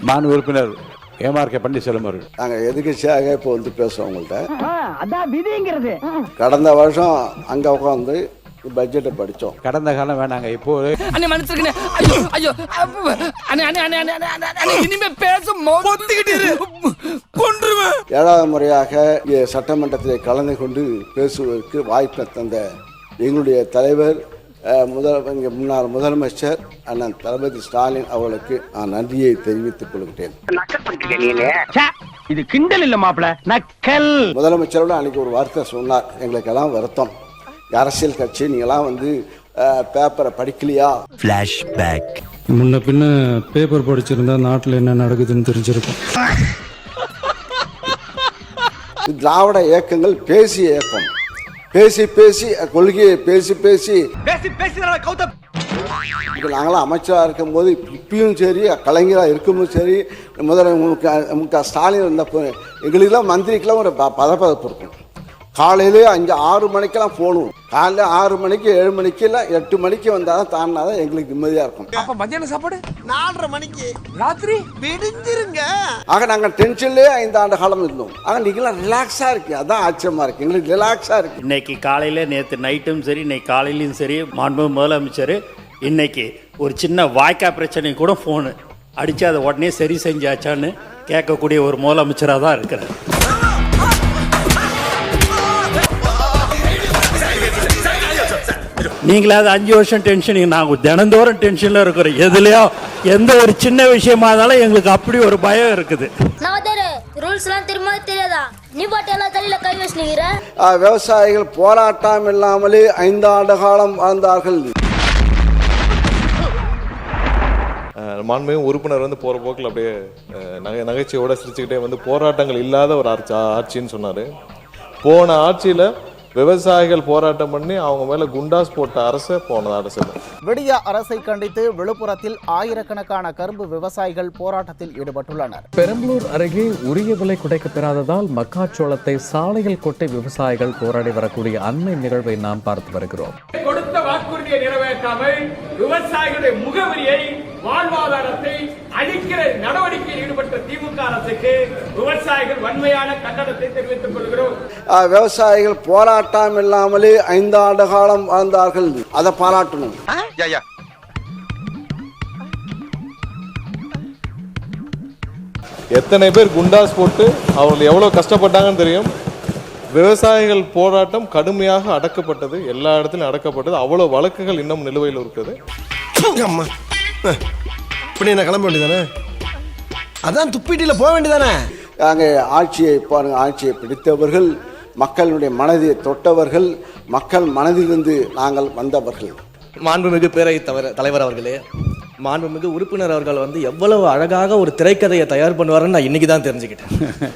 மாண்பு உறுப்பினர் ஏமார்கே பன்னீர்செல்வம் அவர்கள். நாங்கள் எதிர்கட்சியாக இப்போ வந்து பேசுவோம் உங்கள்கிட்ட. அதான் விதிங்கிறது. கடந்த வருஷம் அங்கே உட்காந்து பட்ஜெட்டை படித்தோம். கடந்த காலம் வேணாங்க, இப்போ ஏழாவது முறையாக சட்டமன்றத்தில் கலந்து கொண்டு பேசுவதற்கு வாய்ப்பை தந்த எங்களுடைய தலைவர் முன்னாள் முதலமைச்சர் அண்ணன் தளபதி ஸ்டாலின் அவர்களுக்கு நான் நன்றியை தெரிவித்துக் கொள்கிறேன். இது கிண்டல் இல்ல மாப்பிள, நக்கல். முதலமைச்சரோட அன்னைக்கு ஒரு வார்த்தை சொன்னார், எங்களுக்கு எல்லாம் வருத்தம், அரசியல் கட்சி நீங்களாம் வந்து பேப்பரை படிக்கலையா. ஃபிளாஷ்பேக். முன்ன பின்ன பேப்பர் படிச்சிருந்தா நாட்டில் என்ன நடக்குதுன்னு தெரிஞ்சிருக்கும். திராவிட இயக்கங்கள் பேசிய இயக்கம், பேசி பேசி கொள்கையை பேசி பேசி நாங்களாம் அமைச்சராக இருக்கும் போது இப்பயும் சரி, கலைஞராக இருக்கும்போது சரி, முக ஸ்டாலின் இருந்தப்போ எங்களுக்கெல்லாம் மந்திரிக்கெல்லாம் ஒரு பதப்பதப்பு இருக்கும். காலையிலே 5-6 மணிக்கெல்லாம் போகணும். காலையில் 6 மணிக்கு 7 மணிக்கு இல்லை 8 மணிக்கு வந்தால் தான் தாண்டினாதான் எங்களுக்கு நிம்மதியாக இருக்கும். அப்ப மத்தியான சாப்பாடு 4:30 மணிக்கு ராத்திரி விடிஞ்சிருங்க. ஆக நாங்கள் டென்ஷன்லேயே 5 ஆண்டு காலம் இருந்தோம். ஆக நீங்களாம் ரிலாக்ஸாக இருக்கு, அதான் ஆச்சரியமா இருக்கு, எங்களுக்கு ரிலாக்ஸாக இருக்கு. இன்னைக்கு காலையில், நேற்று நைட்டும் சரி, இன்னைக்கு காலையிலையும் சரி, மாண்பு முதலமைச்சர் இன்னைக்கு ஒரு சின்ன வாய்க்கா பிரச்சனை கூட ஃபோனு அடித்து அதை உடனே சரி செஞ்சாச்சான்னு கேட்கக்கூடிய ஒரு முதலமைச்சராக தான் இருக்கிறார். நீங்களாவது 5 வருஷம் டென்ஷன், நாங்கள் தினந்தோறும் டென்ஷனில் இருக்கிறோம். எதுலையோ எந்த ஒரு சின்ன விஷயமா இருந்தாலும் எங்களுக்கு அப்படி ஒரு பயம் இருக்குது. விவசாயிகள் போராட்டம் இல்லாமலே 5 ஆண்டு காலம் வாழ்ந்தார்கள். மாண்புமிகு உறுப்பினர் வந்து போகிற போக்கில் அப்படியே நகைச்சுவையோட சிரிச்சுக்கிட்டே வந்து போராட்டங்கள் இல்லாத ஒரு ஆட்சின்னு சொன்னார். போன ஆட்சியில் விவசாயிகள் போராட்டம் பண்ணி அவங்க மேல குண்டாஸ் போட்ட அரசு போனது அரசு. விடிய அரசை கண்டித்து விழுப்புரத்தில் ஆயிரக்கணக்கான கரும்பு விவசாயிகள் போராட்டத்தில் ஈடுபட்டுள்ளனர். பெரம்பலூர் அருகே உரிய விலை கிடைக்கப்பெறாததால் மக்காச்சோளத்தை சாலையில் கொட்டி விவசாயிகள் போராடி வரக்கூடிய அண்மை நிகழ்வை நாம் பார்த்து வருகிறோம். கொடுத்த வாக்குறுதியை நிறைவேற்றாமல் விவசாயிகளுடைய முகவரியை, வாழ்வாதாரத்தை அழிக்கிற நடவடிக்கையில் ஈடுபட்ட திமுக அரசுக்கு விவசாயிகள் வன்மையான கண்டனத்தை தெரிவித்துக் கொள்கிறோம். விவசாயிகள் போராட்டம் இல்லாமலே 5 ஆண்டு காலம் வாழ்ந்தார்கள், அதை பாராட்டணும். எத்தனை பேர் குண்டாஸ் போட்டு அவங்க எவ்வளவு கஷ்டப்பட்டாங்கன்னு தெரியும். விவசாயிகள் போராட்டம் கடுமையாக அடக்கப்பட்டது, எல்லா இடத்துலையும் அடக்கப்பட்டது. அவ்வளவு வழக்குகள் இன்னும் நிலுவையில் இருக்குது. இப்படி என்ன கிளம்ப வேண்டியதானே, அதான் துப்பிட்டியில் போக வேண்டியதானே. நாங்கள் ஆட்சியை பாருங்க, ஆட்சியை பிடித்தவர்கள், மக்களுடைய மனதை தொட்டவர்கள், மக்கள் மனதிலிருந்து நாங்கள் வந்தவர்கள். மாண்புமிகு பேரவைத் தலைவர் அவர்களே, மாண்புமிகு உறுப்பினர் அவர்கள் வந்து எவ்வளவு அழகாக ஒரு திரைக்கதையை தயார் பண்ணுவாருன்னு நான் இன்னைக்கு தான் தெரிஞ்சுக்கிட்டேன்.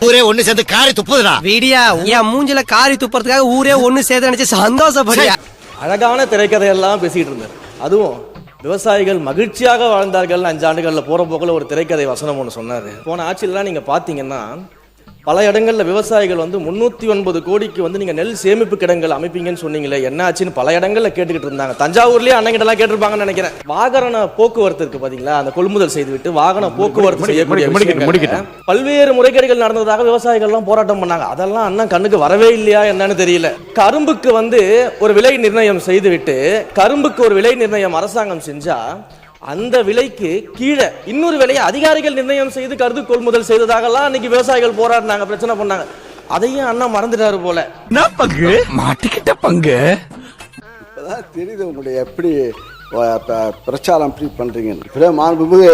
ஊரே ஒண்ணு சேர்ந்து காரி துப்புதுடா. வீடியா என் மூஞ்சில காரி துப்புறதுக்காக ஊரே ஒண்ணு சேர்ந்து நினைச்சு சந்தோஷப்படியா. அழகான திரைக்கதையெல்லாம் பேசிட்டு இருந்தார். அதுவும் விவசாயிகள் மகிழ்ச்சியாக வாழ்ந்தார்கள் 5 ஆண்டுகளில் போற போக்கில் ஒரு திரைக்கதை வசனம் ஒன்று சொன்னார். போன ஆட்சியிலாம் நீங்க பாத்தீங்கன்னா பல இடங்கள்ல விவசாயிகள் வந்து 309 கோடிக்கு வந்து நீங்க நெல் சேமிப்பு கிடங்குகள் அமைப்பீங்கன்னு சொன்னீங்களே, என்ன ஆச்சுன்னு பல இடங்கள்ல கேட்டுக்கிட்டு இருந்தாங்க. தஞ்சாவூர்லயே அன்னைக்கிட்டலாம் கேட்டிருப்பாங்கன்னு நினைக்கிறேன். வாகன போக்குவரத்து இருக்கு பாத்தீங்களா, அந்த கொள்முதல் செய்துவிட்டு வாகன போக்குவரத்து செய்யக்கூடிய பல்வேறு முறைகேடுகள் நடந்ததாக விவசாயிகள் எல்லாம் போராட்டம் பண்ணாங்க. அதெல்லாம் அண்ணன் கண்ணுக்கு வரவே இல்லையா என்னன்னு தெரியல. கரும்புக்கு வந்து ஒரு விலை நிர்ணயம் செய்துவிட்டு, கரும்புக்கு ஒரு விலை நிர்ணயம் அரசாங்கம் செஞ்சா அந்த விலைக்கு கீழே இன்னொரு விலையை அதிகாரிகள் நிர்ணயம் செய்து கருது கொள்முதல் செய்ததாகலாம் அன்னைக்கு விவசாயிகள் போராடினாங்க, பிரச்சனை பண்ணாங்க. அதையும் அண்ணா மறந்துட்டாரு போல. பங்கு மாட்டிக்கிட்ட பங்கு. இப்பதான் தெரியுது உங்களுடைய எப்படி பிரச்சாரம் எப்படி பண்றீங்க. மாண்புமிகு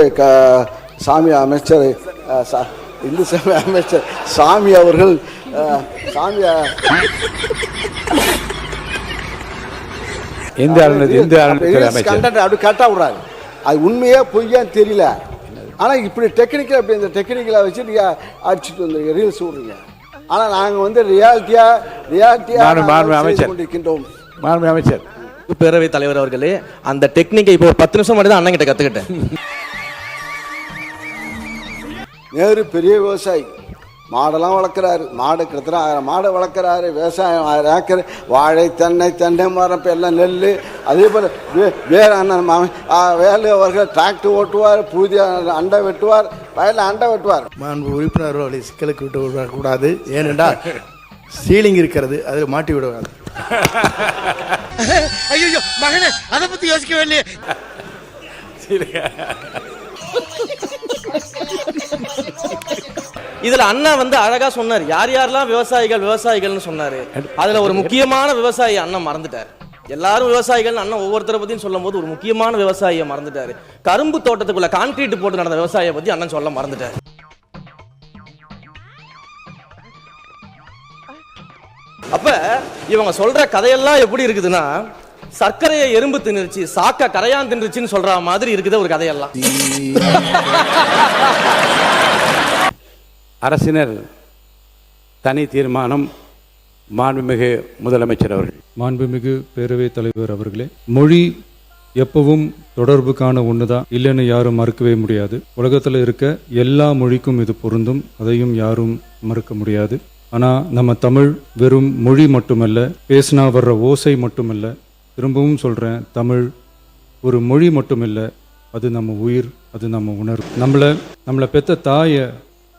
சாமி அமைச்சர், இந்து சாமி அமைச்சர் சாமி அவர்கள் அப்படி கரெக்டாக விடுறாரு. அது உண்மையா பொய்யான்னு தெரியல. ஆனால் இப்படி டெக்னிக்கல் அப்படி இந்த டெக்னிக்கலை வச்சு நீங்கள் அடிச்சுட்டு வந்து ரீல்ஸ் விடுறீங்க. ஆனால் நாங்கள் வந்து கொண்டிருக்கின்றோம். அமைச்சர் பேரவைத் தலைவர் அவர்களே, அந்த டெக்னிக்கை இப்போ 10 நிமிஷம் மட்டும் தான் அண்ணன் கிட்ட கற்றுக்கிட்டேன். நேரு பெரிய விவசாயி, மாடெல்லாம் வளர்க்குறாரு. மாடு கிட்டத்தட்ட 1000 மாடு வளர்க்குறாரு. விவசாயம் 1000 ஏக்கர், வாழை, தென்னை மரம், இப்போ எல்லாம் நெல். அதே போல் வேறு அண்ணன் வேலு அவர்கள் டிராக்டர் ஓட்டுவார், புதிய அண்டை வெட்டுவார், வயலில் அண்டை வெட்டுவார். உறுப்பினர் அவர்களை சிக்கலுக்கு விட்டு விடக்கூடாது. ஏனென்றால் சீலிங் இருக்கிறது, அதில் மாட்டி விடுவாங்க. ஐயோ மகனே, அதை பத்தி யோசிக்கவே இல்லையே. இதுல அண்ணா வந்து அழகா சொன்னார், யார் யாரெல்லாம் விவசாயிகள்னு சொன்னாரு. அதுல ஒரு முக்கியமான விவசாயி அண்ணன் மறந்துட்டார். எல்லாரும் விவசாயிகள் அண்ணன் ஒவ்வொருத்தரை பத்தியும் சொல்லும் போது ஒரு முக்கியமான விவசாயியை மறந்துட்டாரு. கரும்பு தோட்டத்துக்குள்ள கான்கிரீட் போட்டு நடந்த விவசாயியை பத்தி அண்ணன் சொல்ல மறந்துட்டாரு. அப்ப இவங்க சொல்ற கதையெல்லாம் எப்படி இருக்குதுன்னா, சர்க்கரையை எறும்பு தின்னுருச்சு, சாக்க கரையான் தின்னுருச்சுன்னு சொல்ற மாதிரி இருக்குது ஒரு கதையெல்லாம். அரசினர் தனி தீர்மானம். மாண்புமிகு முதலமைச்சர் அவர்கள். மாண்புமிகு பேரவைத் தலைவர் அவர்களே, மொழி எப்பவும் தொடர்புக்கான ஒன்று தான், இல்லைன்னு யாரும் மறுக்கவே முடியாது. உலகத்தில் இருக்க எல்லா மொழிக்கும் இது பொருந்தும், அதையும் யாரும் மறுக்க முடியாது. ஆனால் நம்ம தமிழ் வெறும் மொழி மட்டுமல்ல, பேசினா வர்ற ஓசை மட்டுமல்ல, திரும்பவும் சொல்கிறேன், தமிழ் ஒரு மொழி மட்டுமில்லை, அது நம்ம உயிர், அது நம்ம உணர்வு. நம்மளை பெற்ற தாயை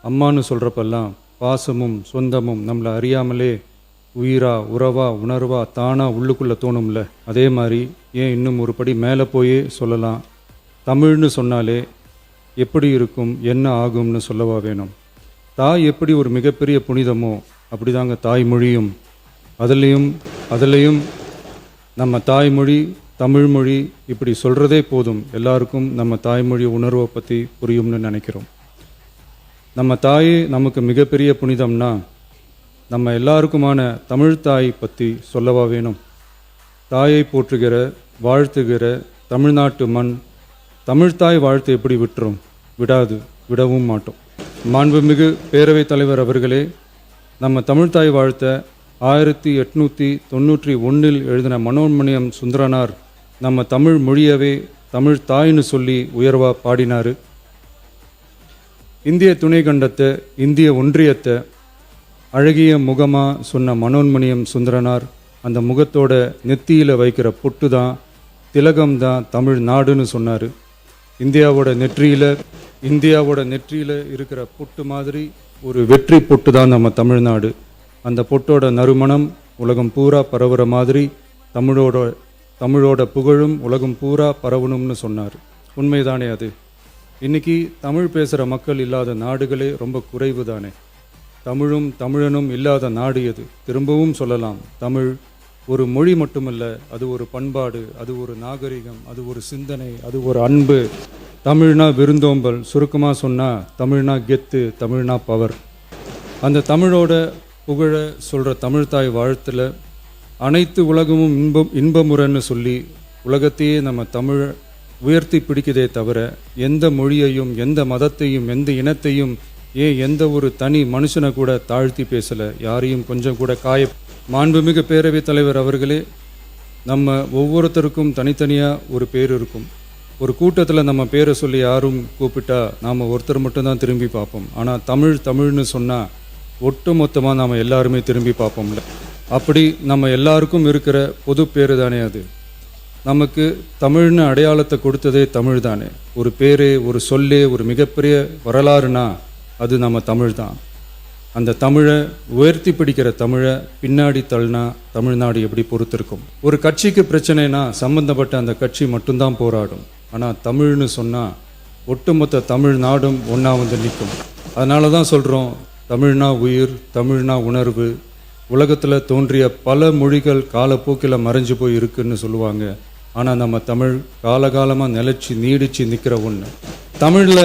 அம்மானு சொல்கிறப்பெல்லாம் பாசமும் சொந்தமும் நம்மளை அறியாமலே உயிரா, உறவா, உணர்வா, தானா உள்ளுக்குள்ளே தோணும்ல. அதே மாதிரி ஏன் இன்னும் ஒரு படி மேலே போயே சொல்லலாம், தமிழ்னு சொன்னாலே எப்படி இருக்கும், என்ன ஆகும்னு சொல்லவா வேணும். தாய் எப்படி ஒரு மிகப்பெரிய புனிதமோ அப்படிதாங்க தாய்மொழியும். அதுலேயும் நம்ம தாய்மொழி தமிழ்மொழி இப்படி சொல்கிறதே போதும், எல்லாருக்கும் நம்ம தாய்மொழி உணர்வை பற்றி புரியும்னு நினைக்கிறோம். நம்ம தாயே நமக்கு மிகப்பெரிய புனிதம்னா நம்ம எல்லாருக்குமான தமிழ் தாய் பற்றி சொல்லவா வேணும். தாயை போற்றுகிற, வாழ்த்துகிற தமிழ்நாட்டு மண் தமிழ்தாய் வாழ்த்து எப்படி விட்டுரும்? விடவும் மாட்டோம். மாண்புமிகு பேரவைத் தலைவர் அவர்களே, நம்ம தமிழ்தாய் வாழ்த்த 1891 எழுதின மனோன்மணியம் சுந்தரனார் நம்ம தமிழ் மொழியவே தமிழ் தாய்னு சொல்லி உயர்வா பாடினார். இந்திய துணை கண்டத்தை, இந்திய ஒன்றியத்தை அழகிய முகமா சொன்ன மனோன்மணியம் சுந்தரனார் அந்த முகத்தோட நெத்தியில் வைக்கிற பொட்டு தான், திலகம் தான் தமிழ் நாடுன்னு சொன்னார். இந்தியாவோட நெற்றியில் இருக்கிற பொட்டு மாதிரி ஒரு வெற்றி பொட்டு தான் நம்ம தமிழ்நாடு. அந்த பொட்டோட நறுமணம் உலகம் பூரா பரவுற மாதிரி தமிழோட புகழும் உலகம் பூரா பரவணும்னு சொன்னார். உண்மைதானே அது? இன்னைக்கு தமிழ் பேசுகிற மக்கள் இல்லாத நாடுகளே ரொம்ப குறைவு தானே. தமிழும் தமிழனும் இல்லாத நாடு எது? திரும்பவும் சொல்லலாம், தமிழ் ஒரு மொழி மட்டுமல்ல, அது ஒரு பண்பாடு, அது ஒரு நாகரிகம், அது ஒரு சிந்தனை, அது ஒரு அன்பு. தமிழ்னா விருந்தோம்பல், சுருக்கமாக சொன்னால் தமிழ்னா கெத்து, தமிழ்னா பவர். அந்த தமிழோட புகழ சொல்கிற தமிழ்தாய் வாழ்த்தில் அனைத்து உலகமும் இன்பமுறன்னு சொல்லி உலகத்தையே நம்ம தமிழ் உயர்த்தி பிடிக்குதே தவிர எந்த மொழியையும், எந்த மதத்தையும், எந்த இனத்தையும், எந்த ஒரு தனி மனுஷனை கூட தாழ்த்தி பேசலை, யாரையும் கொஞ்சம் கூட மாண்புமிகு பேரவைத் தலைவர் அவர்களே, நம்ம ஒவ்வொருத்தருக்கும் தனித்தனியாக ஒரு பேர் இருக்கும். ஒரு கூட்டத்தில் நம்ம பேரை சொல்லி யாரும் கூப்பிட்டா நாம் ஒருத்தர் மட்டும்தான் திரும்பி பார்ப்போம். ஆனால் தமிழ்னு சொன்னால் ஒட்டு மொத்தமாக நாம் எல்லாருமே திரும்பி பார்ப்போம்ல. அப்படி நம்ம எல்லாருக்கும் இருக்கிற பொது பேர் தானே அது. நமக்கு தமிழ்னு அடையாளத்தை கொடுத்ததே தமிழ் தானே. ஒரு பேரே, ஒரு சொல்லே, ஒரு மிகப்பெரிய வரலாறுனா அது நம்ம தமிழ் தான். அந்த தமிழை உயர்த்தி பிடிக்கிற தமிழை பின்னாடி தள்ளினா தமிழ்நாடு எப்படி பொறுத்திருக்கும்? ஒரு கட்சிக்கு பிரச்சனைனா சம்பந்தப்பட்ட அந்த கட்சி மட்டும்தான் போராடும். ஆனால் தமிழ்னு சொன்னால் ஒட்டுமொத்த தமிழ்நாடும் ஒன்றா வந்து நிற்கும். அதனால தான் சொல்கிறோம், தமிழ்னா உயிர், தமிழ்னா உணர்வு. உலகத்தில் தோன்றிய பல மொழிகள் காலப்போக்கில் மறைஞ்சு போய் இருக்குன்னு சொல்லுவாங்க. ஆனால் நம்ம தமிழ் காலகாலமாக நிலச்சி நீடிச்சு நிற்கிற ஒன்று. தமிழில்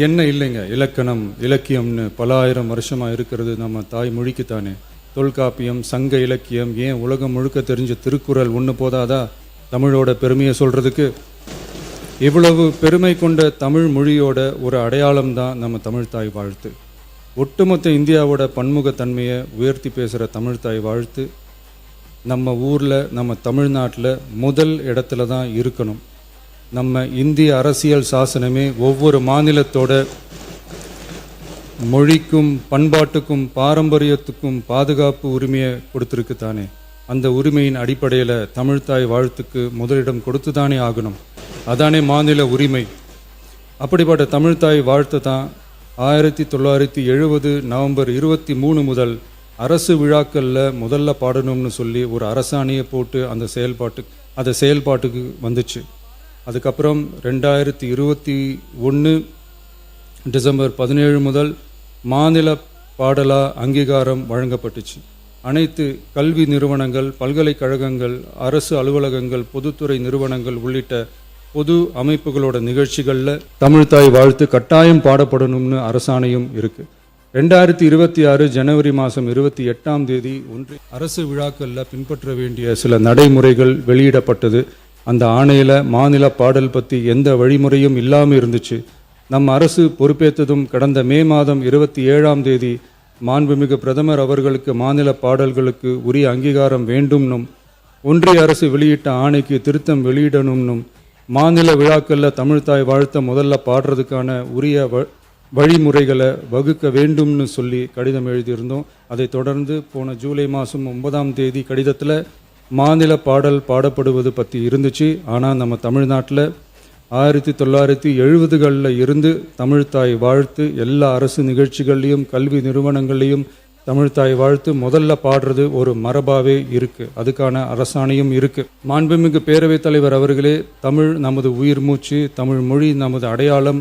என்ன இல்லைங்க, இலக்கணம் இலக்கியம்னு பல ஆயிரம் வருஷமாக இருக்கிறது நம்ம தாய்மொழிக்குத்தானே. தொல்காப்பியம், சங்க இலக்கியம், ஏன் உலகம் முழுக்க தெரிஞ்ச திருக்குறள் ஒன்று போதாதா தமிழோட பெருமையை சொல்கிறதுக்கு? இவ்வளவு பெருமை கொண்ட தமிழ் மொழியோட ஒரு அடையாளம் தான் நம்ம தமிழ்தாய் வாழ்த்து. ஒட்டுமொத்த இந்தியாவோட பன்முகத்தன்மையை உயர்த்தி பேசுகிற தமிழ்தாய் வாழ்த்து நம்ம ஊரில், நம்ம தமிழ்நாட்டில் முதல் இடத்துல தான் இருக்கணும். நம்ம இந்திய அரசியல் சாசனமே ஒவ்வொரு மாநிலத்தோட மொழிக்கும் பண்பாட்டுக்கும் பாரம்பரியத்துக்கும் பாதுகாப்பு உரிமையை கொடுத்துருக்கு தானே. அந்த உரிமையின் அடிப்படையில் தமிழ்த்தாய் வாழ்த்துக்கு முதலிடம் கொடுத்து தானே ஆகணும். அதானே மாநில உரிமை. அப்படிப்பட்ட தமிழ்த்தாய் வாழ்த்து தான் 1970 நவம்பர் 23 முதல் அரசு விழாக்களில் முதல்ல பாடணும்னு சொல்லி ஒரு அரசாணையை போட்டு அந்த செயல்பாட்டுக்கு வந்துச்சு. அதுக்கப்புறம் 2021 டிசம்பர் 17 முதல் மாநில பாடலா அங்கீகாரம் வழங்கப்பட்டுச்சு. அனைத்து கல்வி நிறுவனங்கள், பல்கலைக்கழகங்கள், அரசு அலுவலகங்கள், பொதுத்துறை நிறுவனங்கள் உள்ளிட்ட பொது அமைப்புகளோட நிகழ்ச்சிகளில் தமிழ்த்தாய் வாழ்த்து கட்டாயம் பாடப்படணும்னு அரசாணையும் இருக்கு. 2026 ஜனவரி மாதம் 28 ஒன்றிய அரசு விழாக்களில் பின்பற்ற வேண்டிய சில நடைமுறைகள் வெளியிடப்பட்டது. அந்த ஆணையில் மாநில பாடல் பற்றி எந்த வழிமுறையும் இல்லாமல் இருந்துச்சு. நம் அரசு பொறுப்பேற்றதும் கடந்த மே மாதம் 27 மாண்புமிகு பிரதமர் அவர்களுக்கு மாநில பாடல்களுக்கு உரிய அங்கீகாரம் வேண்டும்னும், ஒன்றிய அரசு வெளியிட்ட ஆணைக்கு திருத்தம் வெளியிடணும்னும், மாநில விழாக்களில் தமிழ்த்தாய் வாழ்த்த முதல்ல பாடுறதுக்கான உரிய வழிமுறைகளை வகுக்க வேண்டும்னு சொல்லி கடிதம் எழுதியிருந்தோம். அதை தொடர்ந்து போன ஜூலை மாதம் 9 கடிதத்தில் மாநில பாடல் பாடப்படுவது பற்றி இருந்துச்சு. ஆனால் நம்ம தமிழ்நாட்டில் 1970களில் இருந்து தமிழ்த்தாய் வாழ்த்து எல்லா அரசு நிகழ்ச்சிகள்லையும் கல்வி நிறுவனங்கள்லையும் தமிழ்த்தாய் வாழ்த்து முதல்ல பாடுறது ஒரு மரபாவே இருக்கு. அதுக்கான அரசாணையும் இருக்கு. மாண்புமிகு பேரவைத் தலைவர் அவர்களே, தமிழ் நமது உயிர் மூச்சு, தமிழ் மொழி நமது அடையாளம்,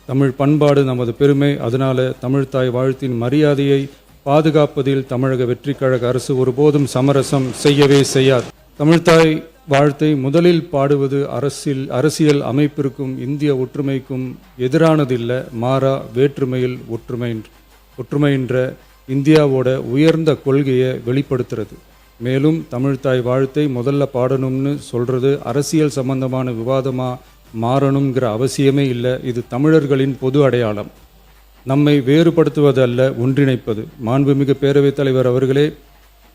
தமிழ் பண்பாடு நமது பெருமை. அதனால தமிழ்த்தாய் வாழ்த்தின் மரியாதையை பாதுகாப்பதில் தமிழக வெற்றி கழக அரசு ஒருபோதும் சமரசம் செய்யவே செய்யாது. தமிழ்த்தாய் வாழ்த்தை முதலில் பாடுவது அரசியல் அமைப்பிற்கும் இந்திய ஒற்றுமைக்கும் எதிரானதில்லை. மாறா வேற்றுமையில் ஒற்றுமைன்ற இந்தியாவோட உயர்ந்த கொள்கையை வெளிப்படுத்துறது. மேலும் தமிழ்த்தாய் வாழ்த்தை முதல்ல பாடணும்னு சொல்றது அரசியல் சம்பந்தமான விவாதமாக மாறணுங்கிற அவசியமே இல்லை. இது தமிழர்களின் பொது அடையாளம். நம்மை வேறுபடுத்துவதல்ல, ஒன்றிணைப்பது. மாண்புமிகு பேரவைத் தலைவர் அவர்களே,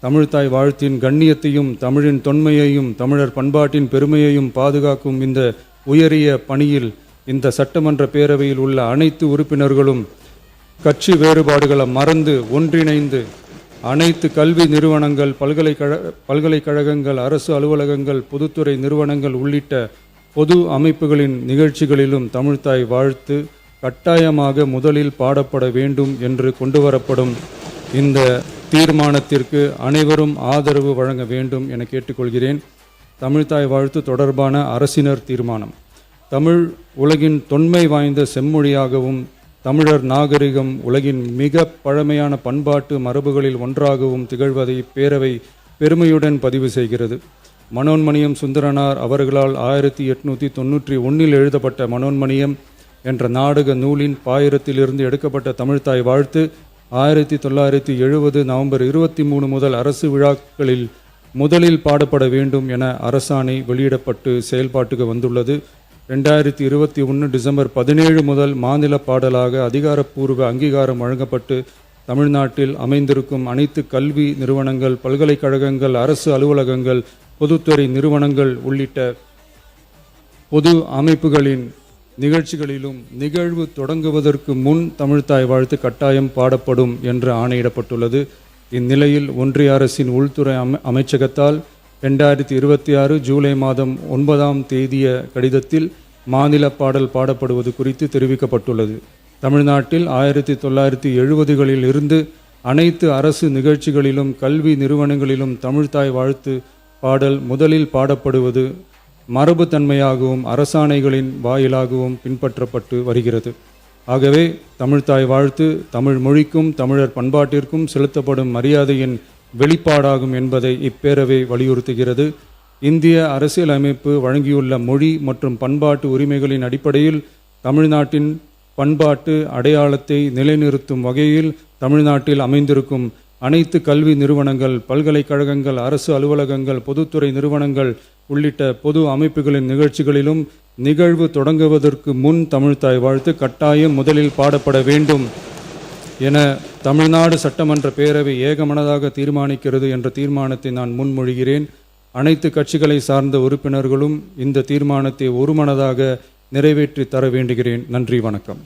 தமிழ்த்தாய் வாழ்த்தின் கண்ணியத்தையும் தமிழின் தொன்மையையும் தமிழர் பண்பாட்டின் பெருமையையும் பாதுகாக்கும் இந்த உயரிய பணியில் இந்த சட்டமன்ற பேரவையில் உள்ள அனைத்து உறுப்பினர்களும் கட்சி வேறுபாடுகளை மறந்து ஒன்றிணைந்து அனைத்து கல்வி நிறுவனங்கள், பல்கலைக்கழகங்கள், அரசு அலுவலகங்கள், பொதுத்துறை நிறுவனங்கள் உள்ளிட்ட பொது அமைப்புகளின் நிகழ்ச்சிகளிலும் தமிழ்த்தாய் வாழ்த்து கட்டாயமாக முதலில் பாடப்பட வேண்டும் என்று கொண்டுவரப்படும் இந்த தீர்மானத்திற்கு அனைவரும் ஆதரவு வழங்க வேண்டும் என கேட்டுக்கொள்கிறேன். தமிழ்த்தாய் வாழ்த்து தொடர்பான அரசினர் தீர்மானம். தமிழ் உலகின் தொன்மை வாய்ந்த செம்மொழியாகவும் தமிழர் நாகரிகம் உலகின் மிக பழமையான பண்பாட்டு மரபுகளில் ஒன்றாகவும் திகழ்வதை பேரவை பெருமையுடன் பதிவு செய்கிறது. மனோன்மணியம் சுந்தரனார் அவர்களால் 1891 எழுதப்பட்ட மனோன்மணியம் என்ற நாடக நூலின் பாயிரத்திலிருந்து எடுக்கப்பட்ட தமிழ்த்தாய் வாழ்த்து 1970 நவம்பர் 23 முதல் அரசு விழாக்களில் முதலில் பாடப்பட வேண்டும் என அரசாணை வெளியிடப்பட்டு செயல்பாட்டுக்கு வந்துள்ளது. 2021 டிசம்பர் 17 முதல் மாநில பாடலாக அதிகாரப்பூர்வ அங்கீகாரம் வழங்கப்பட்டு தமிழ்நாட்டில் அமைந்திருக்கும் அனைத்து கல்வி நிறுவனங்கள், பல்கலைக்கழகங்கள், அரசு அலுவலகங்கள், பொதுத்துறை நிறுவனங்கள் உள்ளிட்ட பொது அமைப்புகளின் நிகழ்ச்சிகளிலும் நிகழ்வு தொடங்குவதற்கு முன் தமிழ்த்தாய் வாழ்த்து கட்டாயம் பாடப்படும் என்று ஆணையிடப்பட்டுள்ளது. இந்நிலையில் ஒன்றிய அரசின் உள்துறை அமைச்சகத்தால் 2026 ஜூலை மாதம் 9 கடிதத்தில் மாநில பாடல் பாடப்படுவது குறித்து தெரிவிக்கப்பட்டுள்ளது. தமிழ்நாட்டில் 1970களில் இருந்து அனைத்து அரசு நிகழ்ச்சிகளிலும் கல்வி நிறுவனங்களிலும் தமிழ்த்தாய் வாழ்த்து பாடல் முதலில் பாடப்படுவது மரபுத்தன்மையாகவும் அரசாணைகளின் வாயிலாகவும் பின்பற்றப்பட்டு வருகிறது. ஆகவே தமிழ்த்தாய் வாழ்த்து தமிழ் மொழிக்கும் தமிழர் பண்பாட்டிற்கும் செலுத்தப்படும் மரியாதையின் வெளிப்பாடாகும் என்பதை இப்பேரவை வலியுறுத்துகிறது. இந்திய அரசியலமைப்பு வழங்கியுள்ள மொழி மற்றும் பண்பாட்டு உரிமைகளின் அடிப்படையில் தமிழ்நாட்டின் பண்பாட்டு அடையாளத்தை நிலைநிறுத்தும் வகையில் தமிழ்நாட்டில் அமைந்திருக்கும் அனைத்து கல்வி நிறுவனங்கள், பல்கலைக்கழகங்கள், அரசு அலுவலகங்கள், பொதுத்துறை நிறுவனங்கள் உள்ளிட்ட பொது அமைப்புகளின் நிகழ்ச்சிகளிலும் நிகழ்வு தொடங்குவதற்கு முன் தமிழ்த்தாய் வாழ்த்து கட்டாயம் முதலில் பாடப்பட வேண்டும் என தமிழ்நாடு சட்டமன்ற பேரவை ஏகமனதாக தீர்மானிக்கிறது என்ற தீர்மானத்தை நான் முன்மொழிகிறேன். அனைத்து கட்சிகளை சார்ந்த உறுப்பினர்களும் இந்த தீர்மானத்தை ஒருமனதாக நிறைவேற்றி தர வேண்டுகிறேன். நன்றி, வணக்கம்.